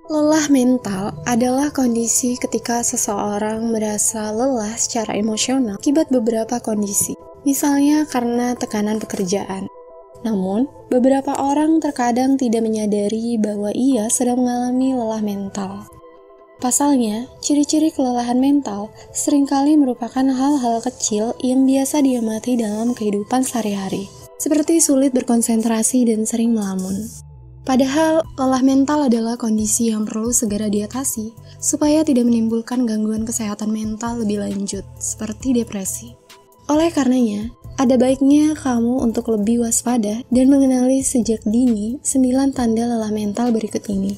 Lelah mental adalah kondisi ketika seseorang merasa lelah secara emosional akibat beberapa kondisi, misalnya karena tekanan pekerjaan. Namun, beberapa orang terkadang tidak menyadari bahwa ia sedang mengalami lelah mental. Pasalnya, ciri-ciri kelelahan mental seringkali merupakan hal-hal kecil yang biasa diamati dalam kehidupan sehari-hari, seperti sulit berkonsentrasi dan sering melamun. Padahal, lelah mental adalah kondisi yang perlu segera diatasi supaya tidak menimbulkan gangguan kesehatan mental lebih lanjut, seperti depresi. Oleh karenanya, ada baiknya kamu untuk lebih waspada dan mengenali sejak dini 9 tanda lelah mental berikut ini.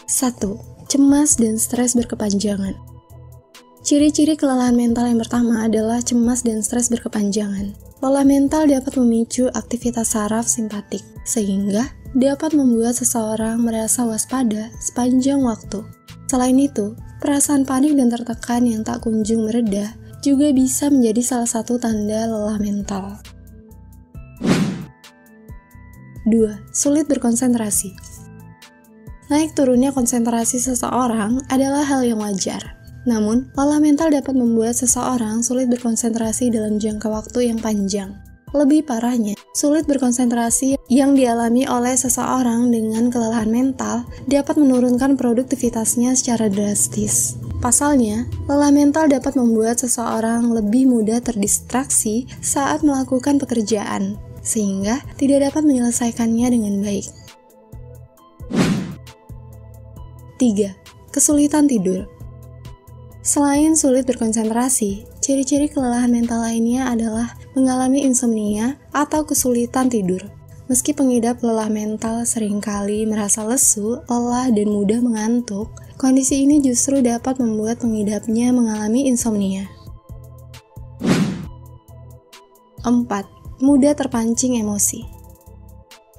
1. Cemas dan stres berkepanjangan. Ciri-ciri kelelahan mental yang pertama adalah cemas dan stres berkepanjangan. Lelah mental dapat memicu aktivitas saraf simpatik, sehingga dapat membuat seseorang merasa waspada sepanjang waktu. Selain itu, perasaan panik dan tertekan yang tak kunjung mereda juga bisa menjadi salah satu tanda lelah mental. 2. Sulit berkonsentrasi. Naik turunnya konsentrasi seseorang adalah hal yang wajar. Namun, lelah mental dapat membuat seseorang sulit berkonsentrasi dalam jangka waktu yang panjang. Lebih parahnya, sulit berkonsentrasi yang dialami oleh seseorang dengan kelelahan mental dapat menurunkan produktivitasnya secara drastis. Pasalnya, lelah mental dapat membuat seseorang lebih mudah terdistraksi saat melakukan pekerjaan, sehingga tidak dapat menyelesaikannya dengan baik. 3. Kesulitan tidur. Selain sulit berkonsentrasi, ciri-ciri kelelahan mental lainnya adalah mengalami insomnia atau kesulitan tidur. Meski pengidap lelah mental seringkali merasa lesu, lelah, dan mudah mengantuk, kondisi ini justru dapat membuat pengidapnya mengalami insomnia. 4. Mudah terpancing emosi.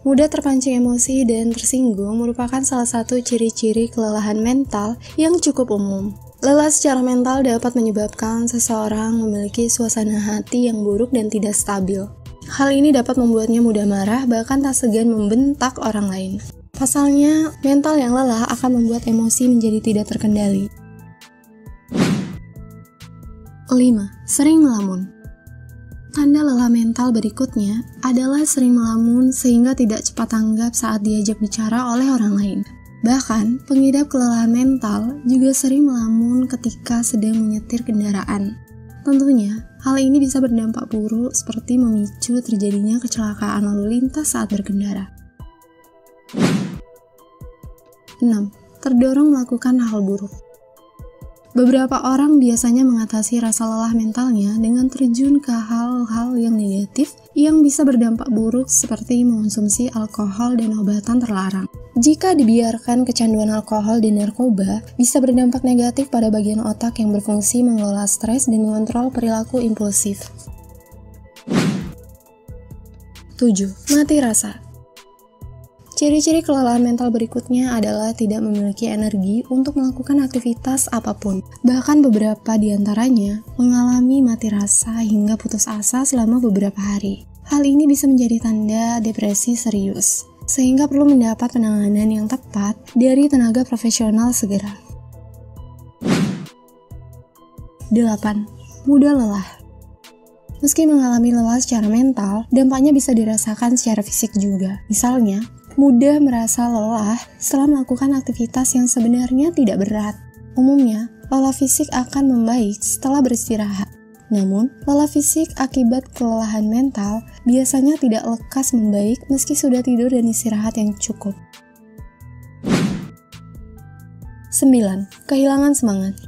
Mudah terpancing emosi dan tersinggung merupakan salah satu ciri-ciri kelelahan mental yang cukup umum. Lelah secara mental dapat menyebabkan seseorang memiliki suasana hati yang buruk dan tidak stabil. Hal ini dapat membuatnya mudah marah, bahkan tak segan membentak orang lain. Pasalnya, mental yang lelah akan membuat emosi menjadi tidak terkendali. 5. Sering melamun. Tanda lelah mental berikutnya adalah sering melamun sehingga tidak cepat tanggap saat diajak bicara oleh orang lain. Bahkan, pengidap kelelahan mental juga sering melamun ketika sedang menyetir kendaraan. Tentunya, hal ini bisa berdampak buruk seperti memicu terjadinya kecelakaan lalu lintas saat berkendara. 6. Terdorong melakukan hal buruk. Beberapa orang biasanya mengatasi rasa lelah mentalnya dengan terjun ke hal-hal yang negatif yang bisa berdampak buruk seperti mengonsumsi alkohol dan obatan terlarang. Jika dibiarkan, kecanduan alkohol dan narkoba bisa berdampak negatif pada bagian otak yang berfungsi mengelola stres dan mengontrol perilaku impulsif. 7. Mati rasa. Ciri-ciri kelelahan mental berikutnya adalah tidak memiliki energi untuk melakukan aktivitas apapun. Bahkan beberapa di antaranya mengalami mati rasa hingga putus asa selama beberapa hari. Hal ini bisa menjadi tanda depresi serius, sehingga perlu mendapat penanganan yang tepat dari tenaga profesional segera. 8. Mudah lelah. Meski mengalami lelah secara mental, dampaknya bisa dirasakan secara fisik juga. Misalnya, mudah merasa lelah setelah melakukan aktivitas yang sebenarnya tidak berat. Umumnya, lelah fisik akan membaik setelah beristirahat. Namun, lelah fisik akibat kelelahan mental biasanya tidak lekas membaik meski sudah tidur dan istirahat yang cukup. 9. Kehilangan semangat.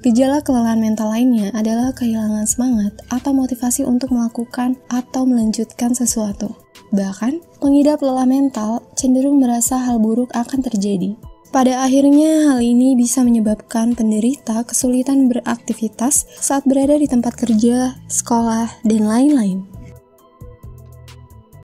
Gejala kelelahan mental lainnya adalah kehilangan semangat atau motivasi untuk melakukan atau melanjutkan sesuatu. Bahkan, pengidap lelah mental cenderung merasa hal buruk akan terjadi. Pada akhirnya, hal ini bisa menyebabkan penderita kesulitan beraktivitas saat berada di tempat kerja, sekolah, dan lain-lain.